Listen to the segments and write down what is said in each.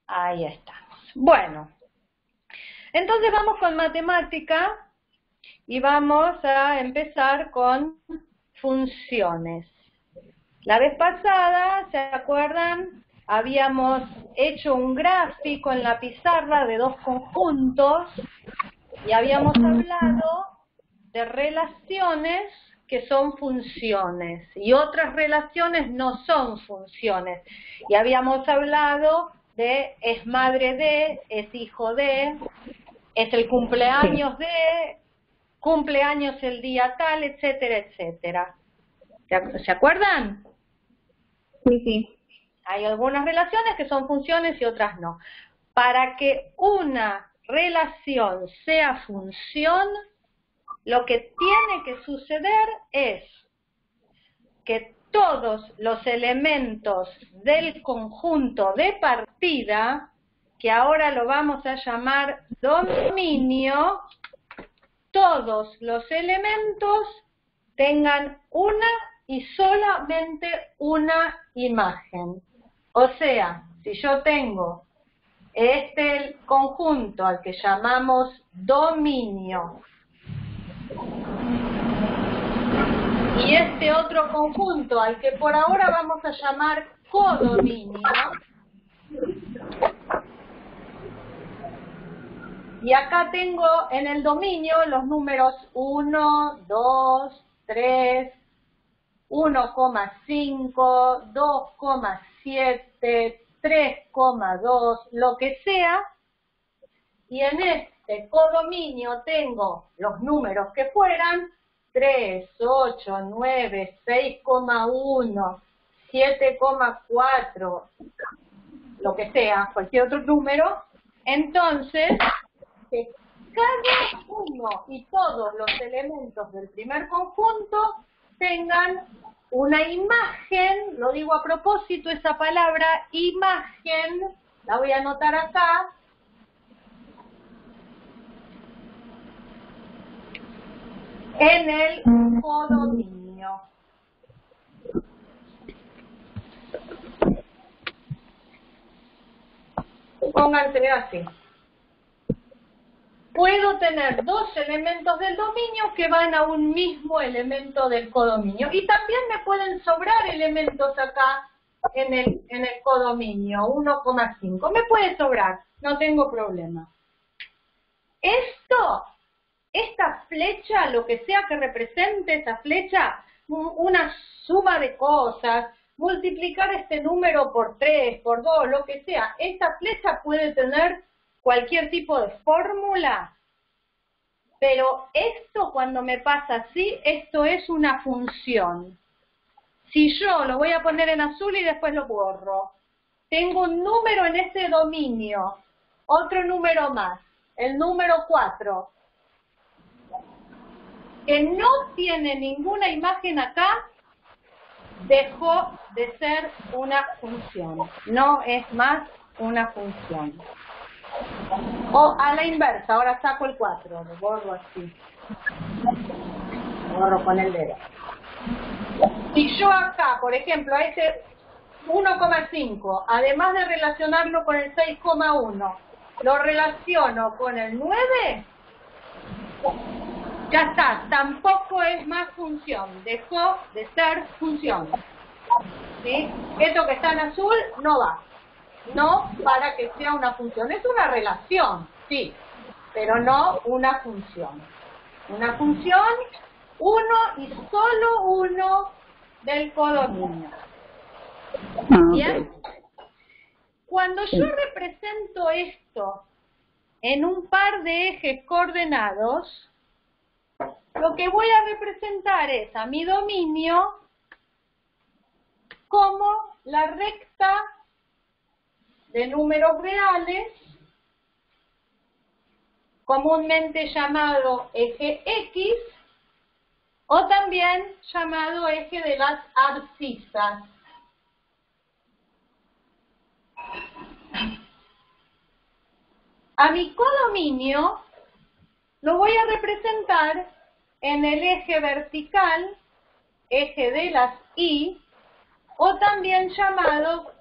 Ahí estamos. Bueno, entonces vamos con matemática y vamos a empezar con funciones. La vez pasada, ¿se acuerdan? Habíamos hecho un gráfico en la pizarra de dos conjuntos y habíamos hablado de relaciones que son funciones y otras relaciones no son funciones. Y habíamos hablado de es madre de, es hijo de, es el cumpleaños de, cumpleaños el día tal, etcétera, etcétera. ¿Se acuerdan? Sí, sí. Hay algunas relaciones que son funciones y otras no. Para que una relación sea función, lo que tiene que suceder es que todos los elementos del conjunto de partida, que ahora lo vamos a llamar dominio, todos los elementos tengan una y solamente una imagen. O sea, si yo tengo este conjunto al que llamamos dominio y este otro conjunto al que por ahora vamos a llamar codominio, y acá tengo en el dominio los números 1, 2, 3, 1,5, 2,7, 3,2, lo que sea, y en este codominio tengo los números que fueran 3, 8, 9, 6,1, 7,4, lo que sea, cualquier otro número. Entonces, que cada uno y todos los elementos del primer conjunto tengan una imagen, lo digo a propósito, esa palabra imagen, la voy a anotar acá, en el codominio. Pónganse así. Puedo tener dos elementos del dominio que van a un mismo elemento del codominio. Y también me pueden sobrar elementos acá en el codominio, 1,5. Me puede sobrar, no tengo problema. Esta flecha, lo que sea que represente esa flecha, una suma de cosas, multiplicar este número por 3, por 2, lo que sea, esta flecha puede tener cualquier tipo de fórmula, pero esto cuando me pasa así, esto es una función. Si yo lo voy a poner en azul y después lo borro, tengo un número en ese dominio, otro número más, el número 4, que no tiene ninguna imagen acá, dejó de ser una función, no es más una función. O a la inversa, ahora saco el 4, lo borro así, lo borro con el dedo. Si yo acá, por ejemplo, a ese 1,5, además de relacionarlo con el 6,1, lo relaciono con el 9, ya está, tampoco es más función, dejó de ser función. ¿Sí? Esto que está en azul no va. No para que sea una función. Es una relación, sí, pero no una función. Una función, uno y solo uno del codominio. ¿Bien? Cuando yo represento esto en un par de ejes coordenados, lo que voy a representar es a mi dominio como la recta de números reales, comúnmente llamado eje X, o también llamado eje de las abscisas. A mi codominio lo voy a representar en el eje vertical, eje de las Y, o también llamado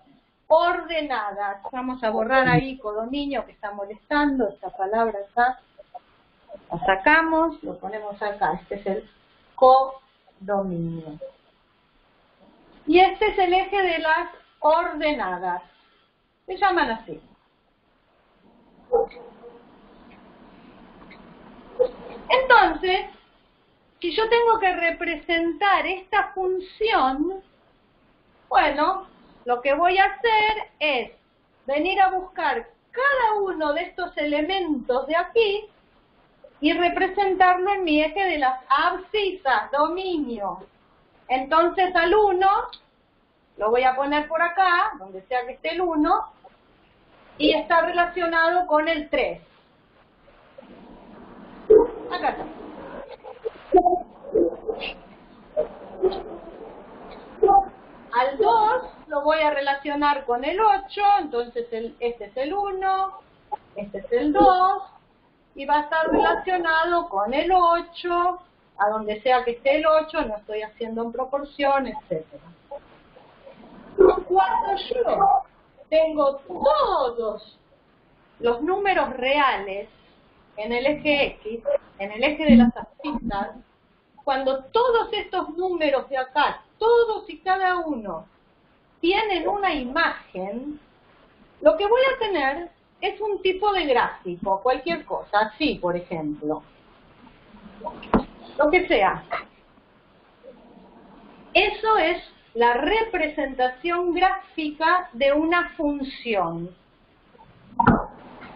ordenadas. Vamos a borrar ahí codominio que está molestando, esta palabra acá. La sacamos, lo ponemos acá. Este es el codominio. Y este es el eje de las ordenadas. Se llaman así. Entonces, si yo tengo que representar esta función, bueno, lo que voy a hacer es venir a buscar cada uno de estos elementos de aquí y representarlo en mi eje de las abscisas, dominio. Entonces al 1 lo voy a poner por acá, donde sea que esté el 1, y está relacionado con el 3. Acá está. Al 2 lo voy a relacionar con el 8, entonces este es el 1, este es el 2, y va a estar relacionado con el 8, a donde sea que esté el 8, no estoy haciendo en proporción, etc. Cuando yo tengo todos los números reales en el eje X, en el eje de las abscisas, cuando todos estos números de acá, todos y cada uno, tienen una imagen, lo que voy a tener es un tipo de gráfico, cualquier cosa, así por ejemplo, lo que sea. Eso es la representación gráfica de una función.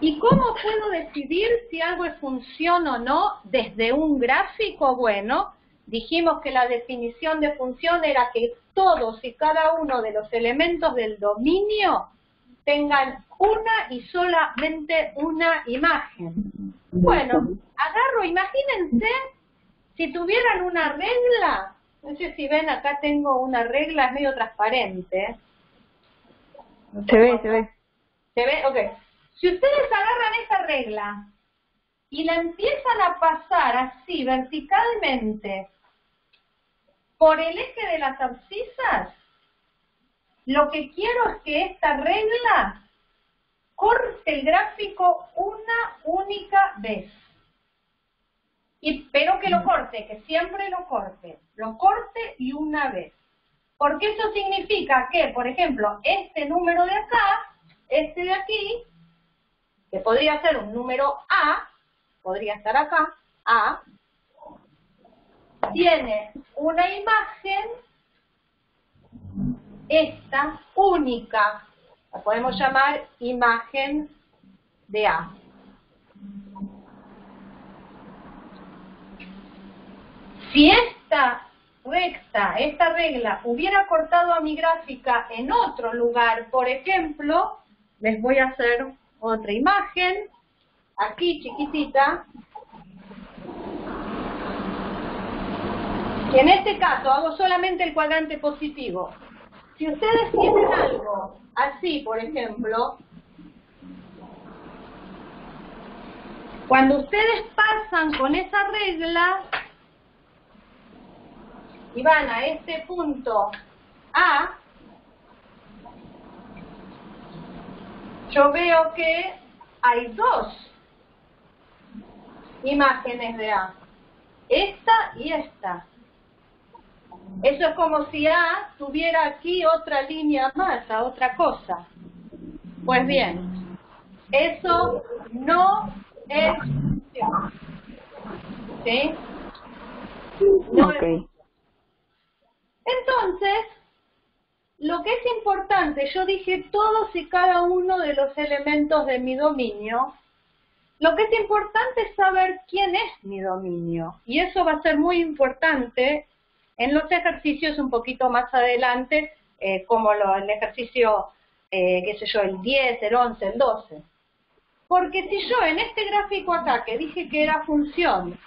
¿Y cómo puedo decidir si algo es función o no desde un gráfico? Bueno, dijimos que la definición de función era que todos y cada uno de los elementos del dominio tengan una y solamente una imagen. Bueno, agarro, imagínense si tuvieran una regla, no sé si ven, acá tengo una regla, es medio transparente. Se ve. ¿Se ve? Ok. Si ustedes agarran esa regla y la empiezan a pasar así, verticalmente, por el eje de las abscisas, lo que quiero es que esta regla corte el gráfico una única vez. Pero que lo corte, que siempre lo corte y una vez. Porque eso significa que, por ejemplo, este número de acá, este de aquí, que podría ser un número A, podría estar acá, A, tiene una imagen, esta, única. La podemos llamar imagen de A. Si esta regla hubiera cortado a mi gráfica en otro lugar, por ejemplo, les voy a hacer otra imagen, aquí chiquitita, y en este caso hago solamente el cuadrante positivo. Si ustedes tienen algo así, por ejemplo, cuando ustedes pasan con esa regla y van a este punto A, yo veo que hay dos imágenes de A, esta y esta. Eso es como si A tuviera aquí otra línea más, a otra cosa. Pues bien, eso no es función. ¿Sí? No Ok. Entonces, lo que es importante, yo dije todos y cada uno de los elementos de mi dominio. Lo que es importante es saber quién es mi dominio. Y eso va a ser muy importante en los ejercicios un poquito más adelante, como el ejercicio, qué sé yo, el 10, el 11, el 12. Porque si yo en este gráfico acá, que dije que era función,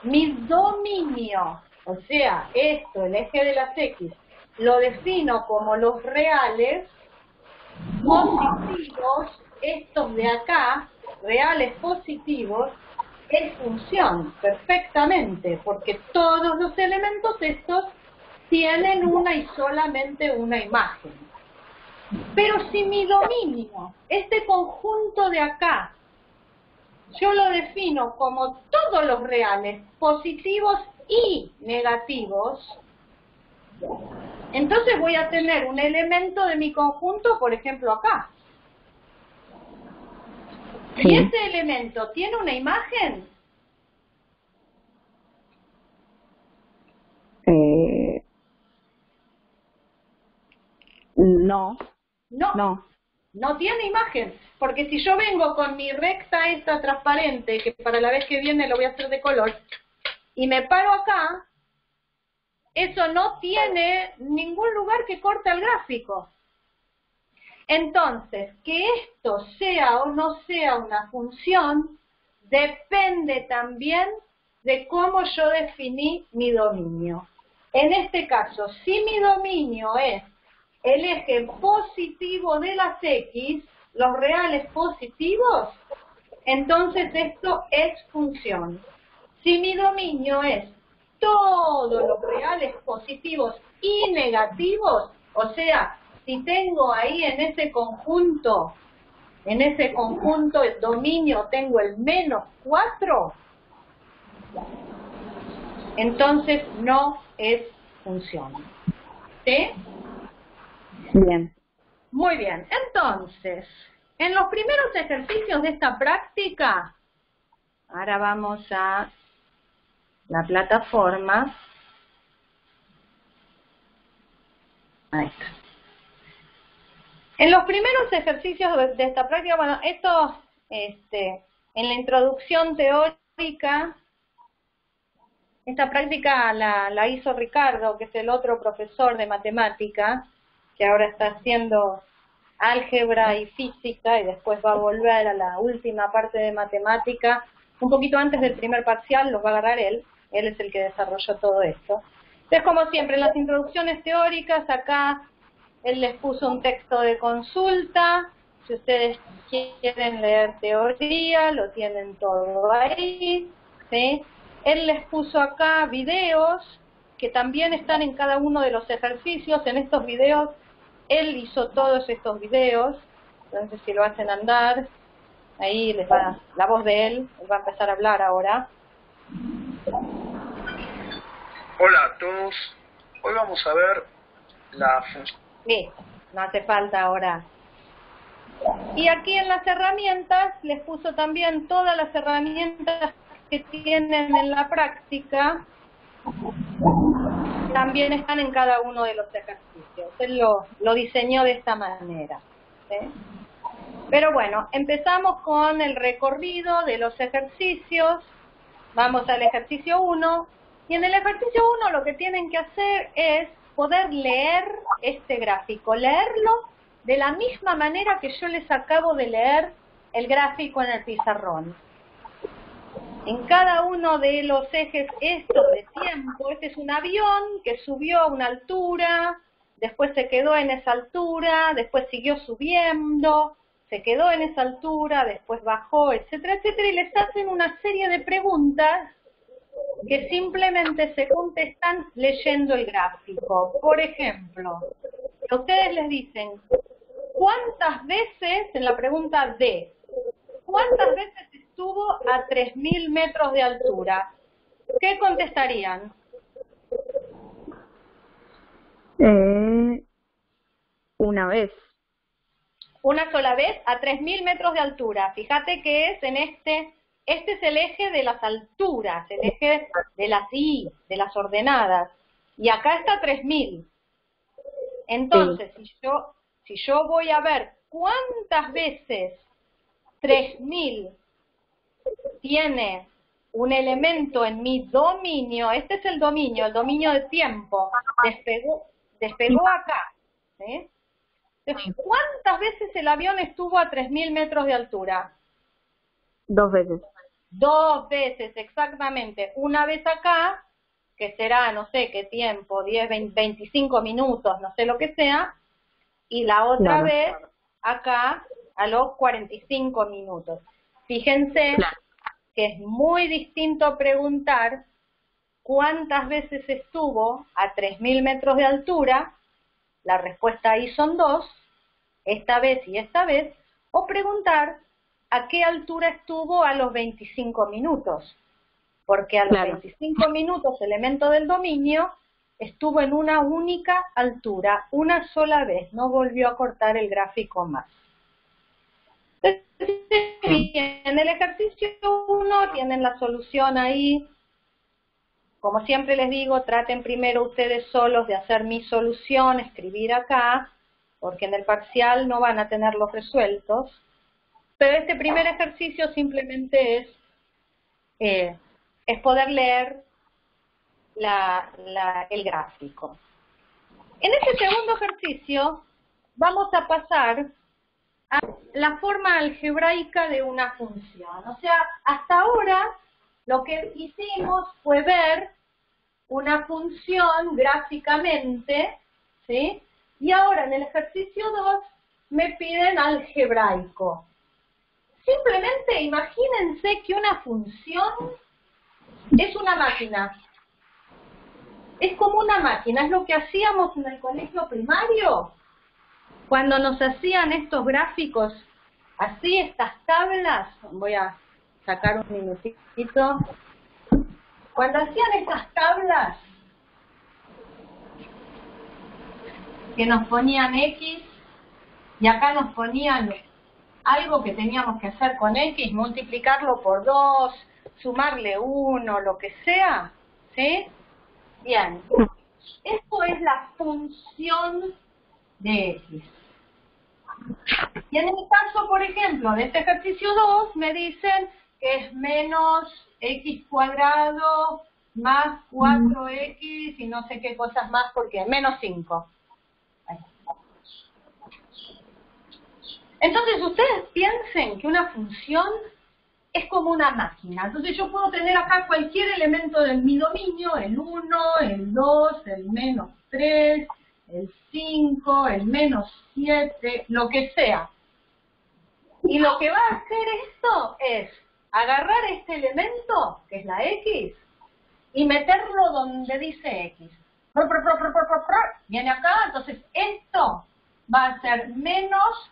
mi dominio, o sea, esto, el eje de las X, lo defino como los reales positivos, estos de acá, reales positivos, es función, perfectamente, porque todos los elementos estos tienen una y solamente una imagen. Pero si mi dominio, este conjunto de acá, yo lo defino como todos los reales, positivos y negativos, entonces voy a tener un elemento de mi conjunto, por ejemplo, acá. Sí. ¿Y ese elemento tiene una imagen? No, No, no. no tiene imagen. Porque si yo vengo con mi recta esta transparente, que para la vez que viene lo voy a hacer de color, y me paro acá, eso no tiene ningún lugar que corte el gráfico. Entonces, que esto sea o no sea una función, depende también de cómo yo definí mi dominio. En este caso, si mi dominio es el eje positivo de las X, los reales positivos, entonces esto es función. Si mi dominio es todos los reales positivos y negativos, o sea, si tengo ahí en ese conjunto el dominio tengo el -4, entonces no es función. ¿Sí? Bien. Muy bien. Entonces, en los primeros ejercicios de esta práctica, ahora vamos a la plataforma. Ahí está. En los primeros ejercicios de esta práctica, bueno, esto, en la introducción teórica, esta práctica la hizo Ricardo, que es el otro profesor de matemática, que ahora está haciendo álgebra y física, y después va a volver a la última parte de matemática, un poquito antes del primer parcial, los va a agarrar él es el que desarrolló todo esto. Entonces, como siempre, en las introducciones teóricas, acá él les puso un texto de consulta. Si ustedes quieren leer teoría, lo tienen todo ahí, ¿sí? Él les puso acá videos que también están en cada uno de los ejercicios. En estos videos, él hizo todos estos videos. Entonces, si lo hacen andar, ahí les va la voz de él va a empezar a hablar ahora. Hola a todos, hoy vamos a ver la función. Listo, no hace falta ahora. Y aquí en las herramientas les puso también todas las herramientas que tienen en la práctica, también están en cada uno de los ejercicios. Él lo diseñó de esta manera, ¿sí? Pero bueno, empezamos con el recorrido de los ejercicios. Vamos al ejercicio 1. Y en el ejercicio 1 lo que tienen que hacer es poder leer este gráfico, leerlo de la misma manera que yo les acabo de leer el gráfico en el pizarrón. En cada uno de los ejes estos de tiempo, este es un avión que subió a una altura, después se quedó en esa altura, después siguió subiendo, se quedó en esa altura, después bajó, etcétera, etcétera, y les hacen una serie de preguntas que simplemente se contestan leyendo el gráfico. Por ejemplo, ustedes les dicen, ¿cuántas veces, en la pregunta D, cuántas veces estuvo a 3.000 metros de altura? ¿Qué contestarían? Una vez. Una sola vez a 3.000 metros de altura. Fíjate que es en este es el eje de las alturas, el eje de las Y, de las ordenadas. Y acá está 3.000. Entonces, sí. si yo voy a ver cuántas veces 3.000 tiene un elemento en mi dominio, este es el dominio de tiempo, despegó acá, ¿sí? Entonces, ¿cuántas veces el avión estuvo a 3.000 metros de altura? 2 veces. 2 veces, exactamente. Una vez acá, que será, no sé qué tiempo, 10, 20, 25 minutos, no sé lo que sea, y la otra vez acá a los 45 minutos. Fíjense que es muy distinto preguntar cuántas veces estuvo a 3.000 metros de altura, la respuesta ahí son 2, esta vez y esta vez, o preguntar a qué altura estuvo a los 25 minutos, porque a los 25 minutos elemento del dominio estuvo en una única altura, una sola vez, no volvió a cortar el gráfico más. Entonces, en el ejercicio 1 tienen la solución ahí. Como siempre les digo, traten primero ustedes solos de hacer mi solución, escribir acá, porque en el parcial no van a tenerlos resueltos. Pero este primer ejercicio simplemente es poder leer el gráfico. En este segundo ejercicio vamos a pasar a la forma algebraica de una función. O sea, hasta ahora lo que hicimos fue ver una función gráficamente, ¿sí? Y ahora en el ejercicio 2 me piden algebraico. Simplemente imagínense que una función es una máquina. Es como una máquina, es lo que hacíamos en el colegio primario, cuando nos hacían estos gráficos, así, estas tablas. Voy a sacar un minutito. Cuando hacían estas tablas, que nos ponían X, y acá nos ponían algo que teníamos que hacer con X, multiplicarlo por 2, sumarle 1, lo que sea, ¿sí? Bien, esto es la función de X. Y en el caso, por ejemplo, de este ejercicio 2, me dicen que es menos X cuadrado más 4X y no sé qué cosas más, porque menos 5. Entonces, ustedes piensen que una función es como una máquina. Entonces yo puedo tener acá cualquier elemento de mi dominio, el 1, el 2, el menos 3, el 5, el menos 7, lo que sea. Y lo que va a hacer esto es agarrar este elemento, que es la X, y meterlo donde dice X. Viene acá, entonces esto va a ser menos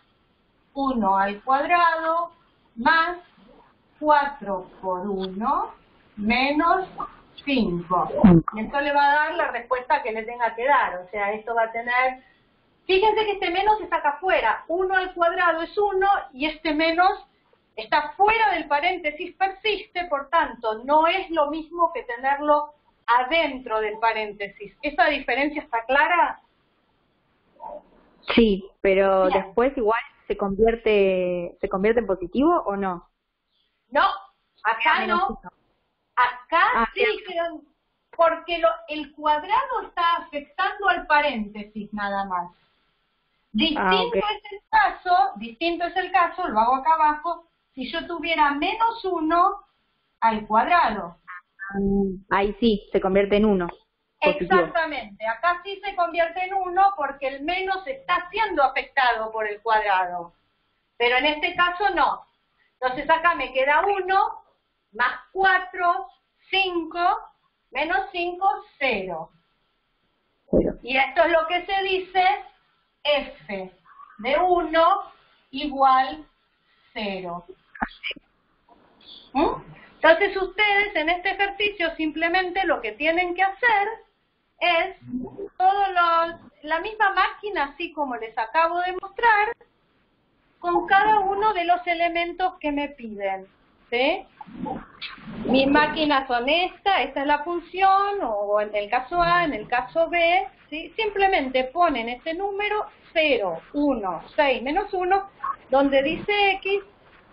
1 al cuadrado más 4 por 1 menos 5. Y esto le va a dar la respuesta que le tenga que dar. O sea, esto va a tener... Fíjense que este menos está acá afuera. 1 al cuadrado es 1 y este menos está fuera del paréntesis, persiste, por tanto, no es lo mismo que tenerlo adentro del paréntesis. ¿Esa diferencia está clara? Sí, pero Bien. después igual se convierte en positivo o no. No, acá no. Acá sí, porque el cuadrado está afectando al paréntesis nada más. Distinto es el caso, lo hago acá abajo, si yo tuviera menos 1 al cuadrado. Ahí sí, se convierte en 1. Exactamente, acá sí se convierte en 1 porque el menos está siendo afectado por el cuadrado. Pero en este caso no. Entonces acá me queda 1, más 4, 5, menos 5, 0. Y esto es lo que se dice f de 1 igual 0. Entonces ustedes en este ejercicio simplemente lo que tienen que hacer es la misma máquina, así como les acabo de mostrar, con cada uno de los elementos que me piden, ¿sí? Mis máquinas son esta es la función, o en el caso A, en el caso B, ¿sí? Simplemente ponen ese número 0, 1, 6, menos 1, donde dice X,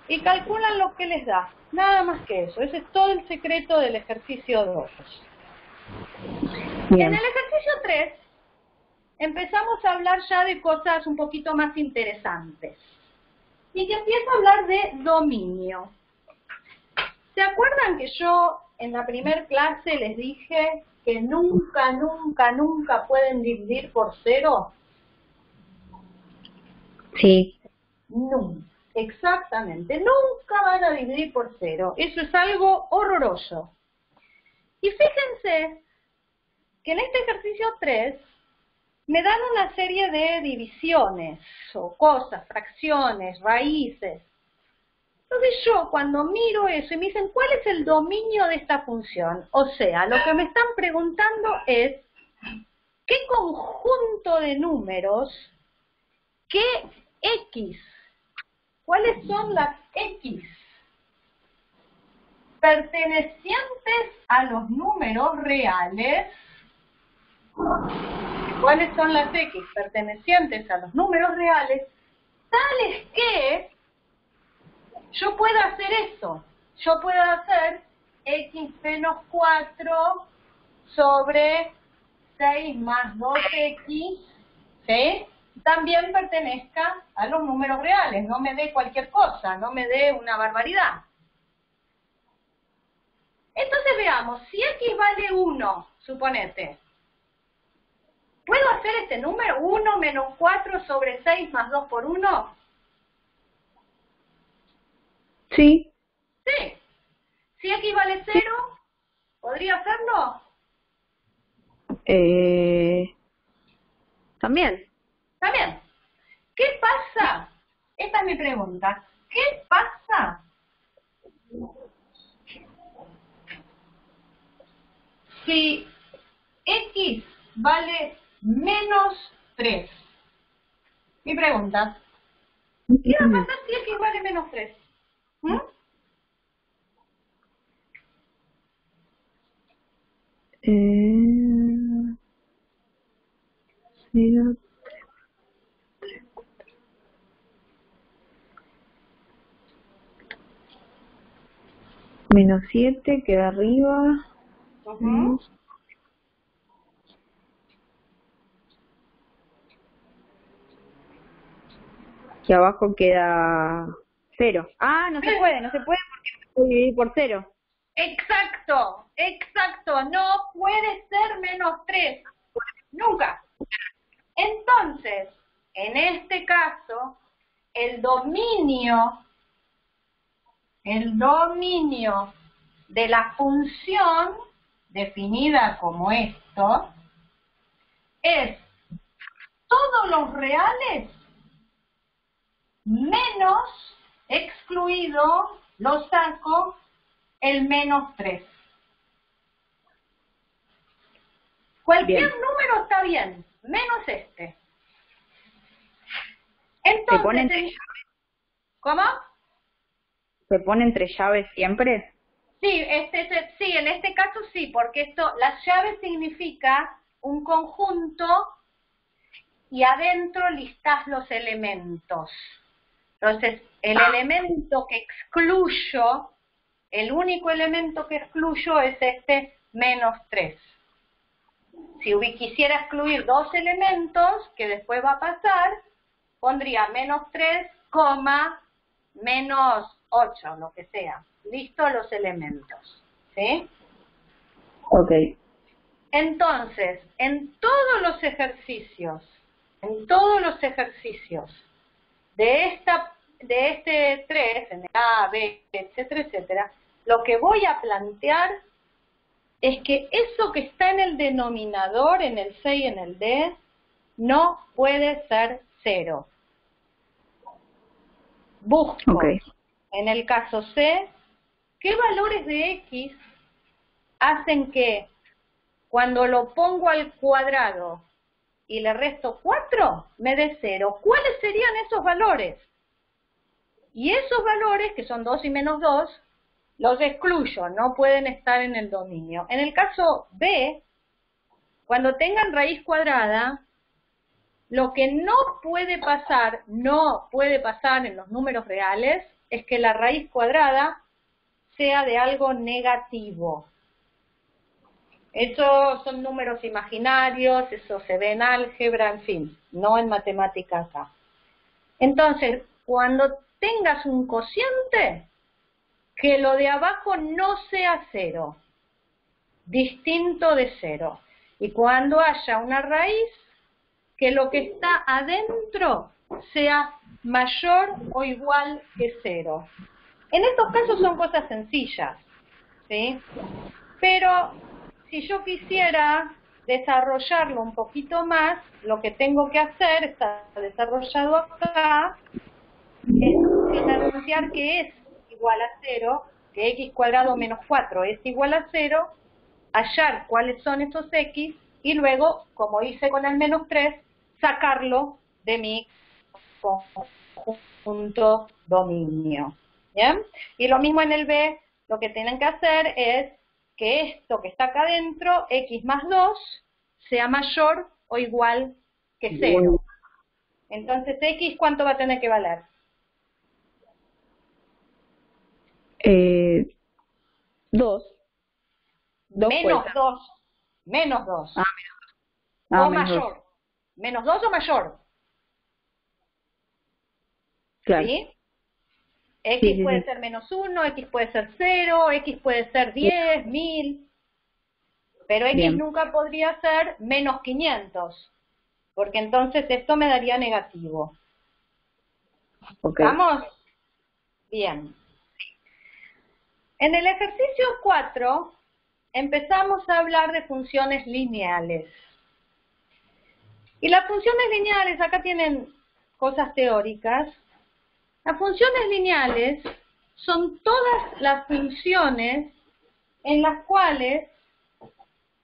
y calculan lo que les da. Nada más que eso. Ese es todo el secreto del ejercicio 2. Bien. En el ejercicio 3 empezamos a hablar ya de cosas un poquito más interesantes. Y que empiezo a hablar de dominio. ¿Se acuerdan que yo en la primer clase les dije que nunca, nunca, nunca pueden dividir por 0? Sí. Nunca. Exactamente. Nunca van a dividir por 0. Eso es algo horroroso. Y fíjense que en este ejercicio 3 me dan una serie de divisiones o cosas, fracciones, raíces. Entonces yo cuando miro eso y me dicen, ¿cuál es el dominio de esta función? O sea, lo que me están preguntando es, ¿qué conjunto de números, qué X, cuáles son las X pertenecientes a los números reales? ¿Cuáles son las X pertenecientes a los números reales? Tales que yo puedo hacer eso. Yo puedo hacer X menos 4 sobre 6 más 2X, ¿sí? También pertenezca a los números reales. No me dé cualquier cosa, no me dé una barbaridad. Entonces veamos, si X vale 1, suponete, ¿puedo hacer este número 1 menos 4 sobre 6 más 2 por 1? Sí. Sí. Si X vale 0, ¿podría hacerlo? También. También. ¿Qué pasa? Esta es mi pregunta. ¿Qué pasa si X vale menos 3? Mi pregunta. ¿Qué va a pasar si X vale menos 3? ¿Mm? Cero. Menos 7 queda arriba. Ujú. Y abajo queda 0. Ah, no se puede porque puede dividir por 0. Exacto, exacto. No puede ser menos 3. Nunca. Entonces, en este caso, el dominio de la función definida como esto es todos los reales menos, excluido, lo saco, el menos 3. Cualquier número está bien, menos este. Entonces, ¿Se pone entre llaves? ¿cómo? ¿Se pone entre llaves siempre? Sí, sí, en este caso sí, porque esto, las llaves significa un conjunto y adentro listás los elementos. Entonces, el elemento que excluyo, el único elemento que excluyo es este menos 3. Si quisiera excluir dos elementos, que después va a pasar, pondría menos 3, menos 8, lo que sea. Listo los elementos, ¿sí? Ok. Entonces, en todos los ejercicios de este 3, en el A, B, etcétera, etcétera, lo que voy a plantear es que eso que está en el denominador, en el C y en el D, no puede ser 0. Busco, en el caso C, ¿qué valores de X hacen que cuando lo pongo al cuadrado y le resto 4, me dé 0? ¿Cuáles serían esos valores? Y esos valores, que son 2 y menos 2, los excluyo, no pueden estar en el dominio. En el caso B, cuando tengan raíz cuadrada, lo que no puede pasar en los números reales, es que la raíz cuadrada sea de algo negativo. Eso son números imaginarios, eso se ve en álgebra, en fin, no en matemáticas acá. Entonces, cuando tengas un cociente, que lo de abajo no sea 0, distinto de 0. Y cuando haya una raíz, que lo que está adentro sea mayor o igual que 0. En estos casos son cosas sencillas, ¿sí? Pero si yo quisiera desarrollarlo un poquito más, lo que tengo que hacer, está desarrollado acá, es diferenciar que es igual a 0, que x cuadrado menos 4 es igual a 0, hallar cuáles son esos x, y luego, como hice con el menos 3, sacarlo de mi conjunto dominio. ¿Bien? Y lo mismo en el B, lo que tienen que hacer es que esto que está acá adentro, x más 2, sea mayor o igual que 0. Entonces, x, ¿cuánto va a tener que valer? 2. Menos 2. Menos 2. Ah, O menos dos. mayor. Menos 2 o mayor. Claro. ¿Sí? X Sí, puede sí. ser menos 1, X puede ser 0, X puede ser 10, 1000. Pero X Bien. nunca podría ser menos 500. Porque entonces esto me daría negativo. Ok. ¿Estamos? Bien. En el ejercicio 4 empezamos a hablar de funciones lineales. Y las funciones lineales, acá tienen cosas teóricas. Las funciones lineales son todas las funciones en las cuales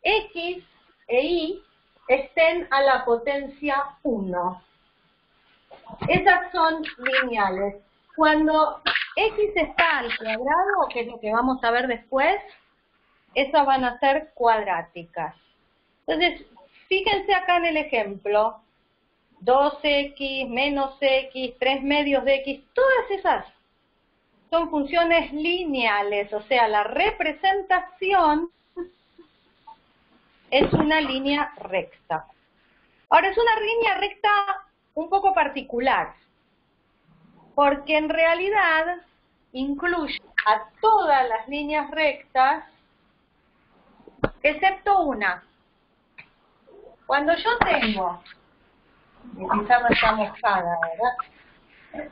x e y estén a la potencia 1. Esas son lineales. Cuando x está al cuadrado, que es lo que vamos a ver después, esas van a ser cuadráticas. Entonces, fíjense acá en el ejemplo, 2x, menos x, 3 medios de x, todas esas son funciones lineales, o sea, la representación es una línea recta. Ahora, es una línea recta un poco particular, porque en realidad incluye a todas las líneas rectas, excepto una. Cuando yo tengo, mi pizarra está mojada, ¿verdad?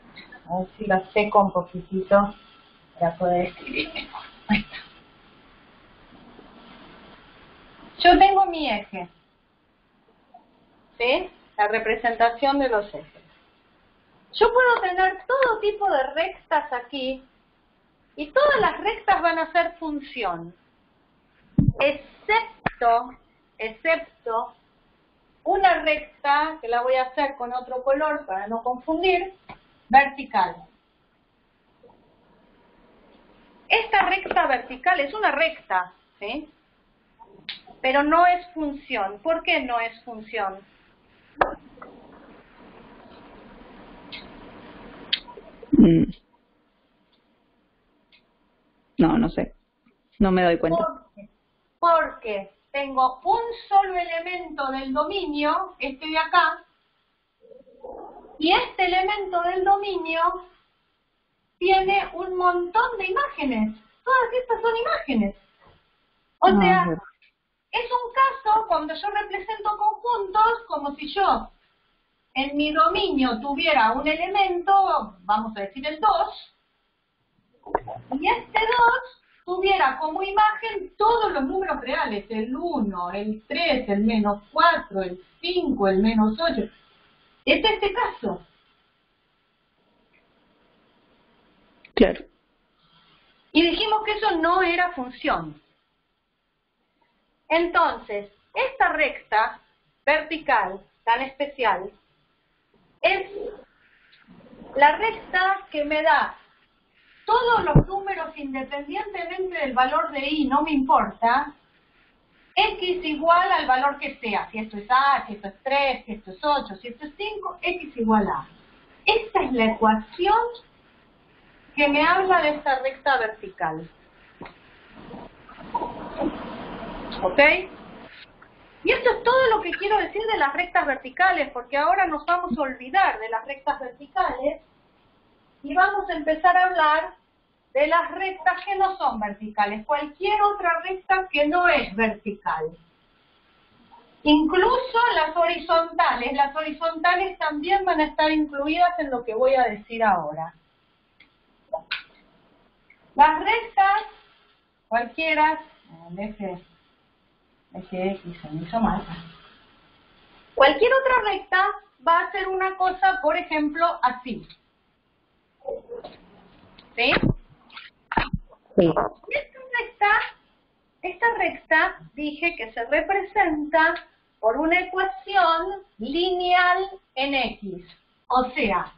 A ver si la seco un poquitito para poder escribir. Ahí está. Yo tengo mi eje, ¿sí? La representación de los ejes. Yo puedo tener todo tipo de rectas aquí, y todas las rectas van a ser función, excepto una recta, que la voy a hacer con otro color para no confundir, vertical. Esta recta vertical es una recta, ¿sí? Pero no es función. ¿Por qué no es función? No, no sé. No me doy cuenta. Porque tengo un solo elemento del dominio, este de acá, y este elemento del dominio tiene un montón de imágenes. Todas estas son imágenes. O sea, es un caso cuando yo represento conjuntos como si yo en mi dominio tuviera un elemento, vamos a decir el 2, y este 2 tuviera como imagen todos los números reales, el 1, el 3, el menos 4, el 5, el menos 8. Es este caso. Claro. Y dijimos que eso no era función. Entonces, esta recta vertical tan especial es la recta que me da todos los números independientemente del valor de y, no me importa, x igual al valor que sea, si esto es a, si esto es 3, si esto es 8, si esto es 5, x igual a. Esta es la ecuación que me habla de esta recta vertical. ¿Ok? Y esto es todo lo que quiero decir de las rectas verticales, porque ahora nos vamos a olvidar de las rectas verticales y vamos a empezar a hablar de las rectas que no son verticales, cualquier otra recta que no es vertical. Incluso las horizontales también van a estar incluidas en lo que voy a decir ahora. Las rectas, cualquiera, el eje Es que X se me hizo mal. Cualquier otra recta va a ser una cosa, por ejemplo, así. ¿Sí? Sí. Esta recta dije que se representa por una ecuación lineal en X. O sea,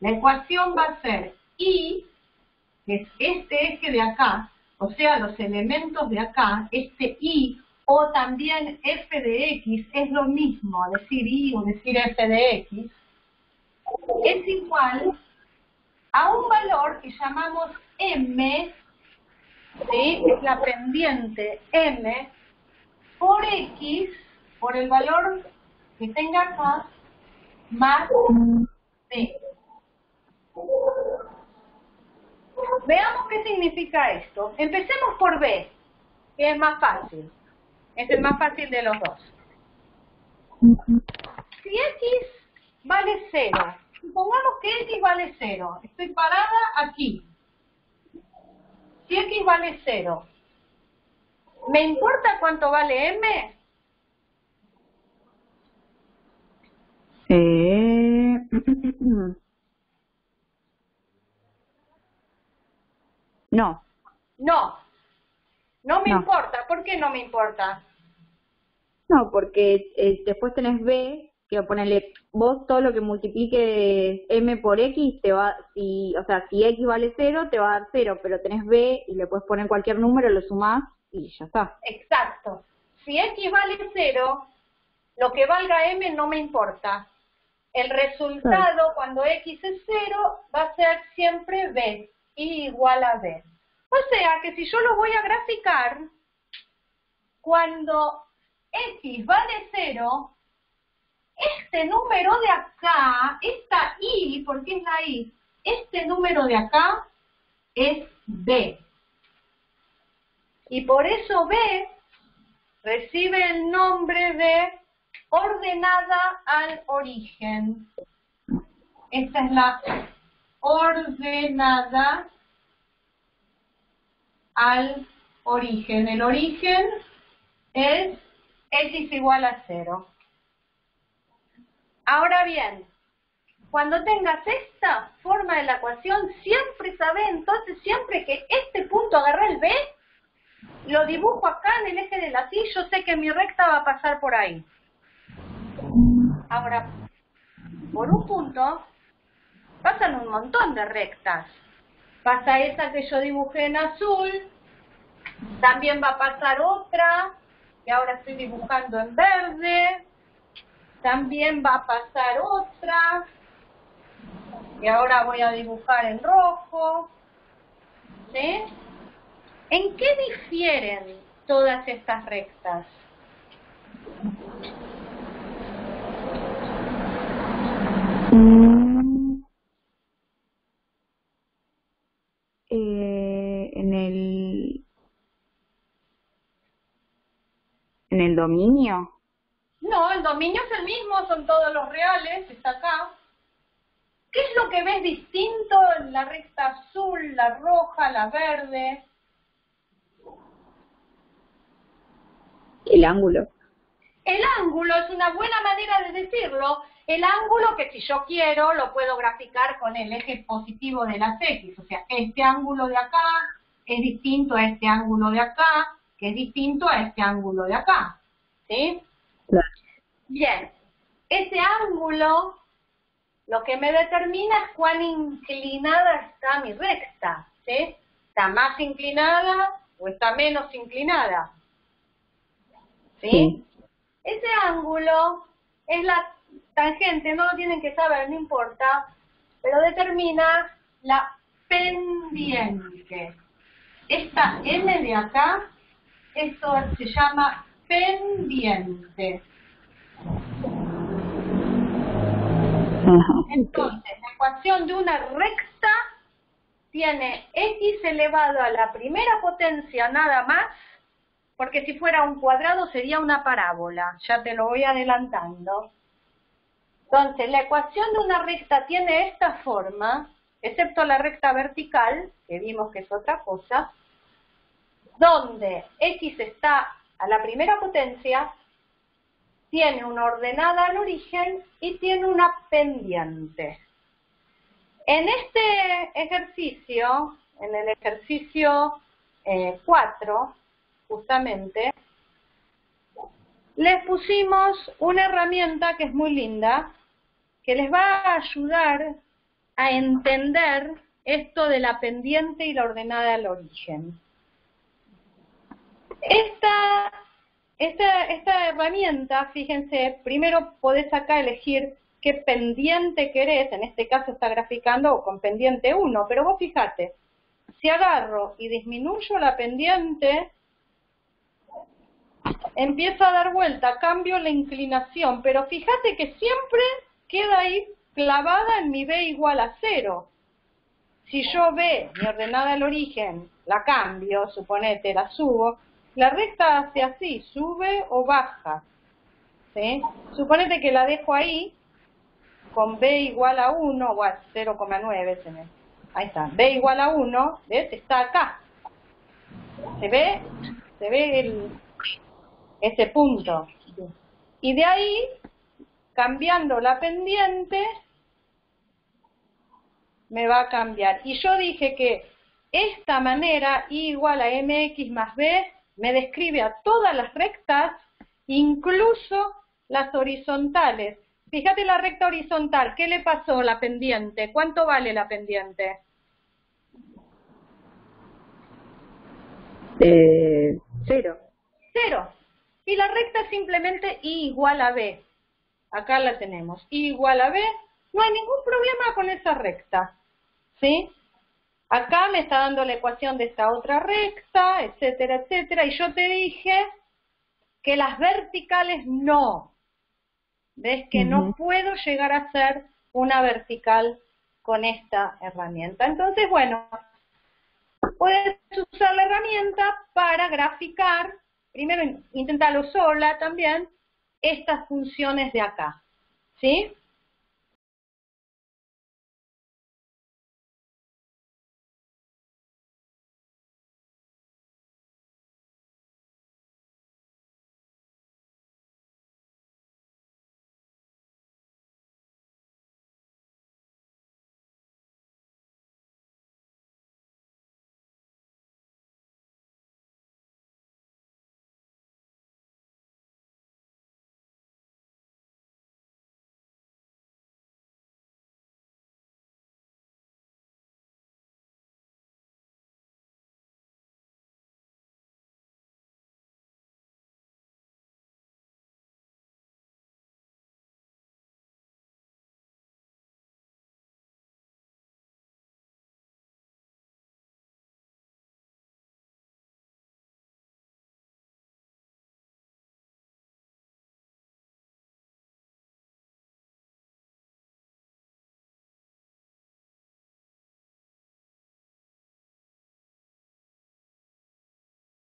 la ecuación va a ser Y, que es este eje de acá, o sea, los elementos de acá, este Y, o también f de X, es lo mismo, decir Y o decir f de X, es igual a un valor que llamamos M, ¿sí? Es la pendiente M, por X, por el valor que tenga acá, más B. Veamos qué significa esto. Empecemos por B, que es más fácil. Es el más fácil de los dos. Si X vale 0, supongamos que X vale 0. Estoy parada aquí. Si X vale 0, ¿me importa cuánto vale M? No. No me No. importa. ¿Por qué no me importa? No, porque después tenés B, que ponerle vos todo lo que multiplique M por X, te va, si X vale 0, te va a dar 0, pero tenés B y le puedes poner cualquier número, lo sumás y ya está. Exacto. Si X vale 0, lo que valga M no me importa. El resultado cuando X es 0 va a ser siempre B, Y igual a B. O sea que si yo lo voy a graficar, cuando X vale 0, este número de acá, esta Y, porque es la Y, este número de acá es B. Y por eso B recibe el nombre de ordenada al origen. Esta es la ordenada al origen. El origen es X igual a 0. Ahora bien, cuando tengas esta forma de la ecuación, siempre sabés, entonces siempre que este punto agarré el B, lo dibujo acá en el eje de la Y, yo sé que mi recta va a pasar por ahí. Ahora, por un punto, pasan un montón de rectas. Pasa esa que yo dibujé en azul, también va a pasar otra, que ahora estoy dibujando en verde, también va a pasar otra, que ahora voy a dibujar en rojo, ¿sí? ¿En qué difieren todas estas rectas? En el dominio. No, el dominio es el mismo, son todos los reales, está acá. ¿Qué es lo que ves distinto en la recta azul, la roja, la verde? El ángulo. El ángulo es una buena manera de decirlo. El ángulo que si yo quiero lo puedo graficar con el eje positivo de las X. O sea, este ángulo de acá es distinto a este ángulo de acá, que es distinto a este ángulo de acá. ¿Sí? Claro. Bien. Ese ángulo lo que me determina es cuán inclinada está mi recta. ¿Sí? ¿Está más inclinada o está menos inclinada? ¿Sí? Ese ángulo es la tangente, no lo tienen que saber, no importa, pero determina la pendiente. Esta M de acá, esto se llama pendiente. Entonces, la ecuación de una recta tiene X elevado a la primera potencia nada más, porque si fuera un cuadrado sería una parábola, ya te lo voy adelantando. Entonces, la ecuación de una recta tiene esta forma, excepto la recta vertical, que vimos que es otra cosa, donde X está a la primera potencia, tiene una ordenada al origen y tiene una pendiente. En este ejercicio, en el ejercicio 4, justamente, les pusimos una herramienta que es muy linda, que les va a ayudar a entender esto de la pendiente y la ordenada al origen. Esta herramienta, fíjense, primero podés acá elegir qué pendiente querés, en este caso está graficando con pendiente 1, pero vos fíjate, si agarro y disminuyo la pendiente, empiezo a dar vuelta, cambio la inclinación, pero fíjate que siempre queda ahí clavada en mi B igual a 0. Si yo B, mi ordenada al origen, la cambio, suponete, la subo, la recta hace así, sube o baja, ¿sí? Suponete que la dejo ahí, con B igual a 1, o a 0,9, ahí está, B igual a 1, ¿ves? Está acá. ¿Se ve? ¿Se ve ese punto? Y de ahí, cambiando la pendiente, me va a cambiar. Y yo dije que esta manera, I igual a mx más b, me describe a todas las rectas, incluso las horizontales. Fíjate la recta horizontal, ¿qué le pasó a la pendiente? ¿Cuánto vale la pendiente? 0. 0. Y la recta es simplemente I igual a b. Acá la tenemos, I igual a b, no hay ningún problema con esa recta, ¿sí? Acá me está dando la ecuación de esta otra recta, etcétera, etcétera, y yo te dije que las verticales no. ¿Ves que no puedo llegar a hacer una vertical con esta herramienta? Entonces, bueno, puedes usar la herramienta para graficar, primero inténtalo sola también, estas funciones de acá, ¿sí?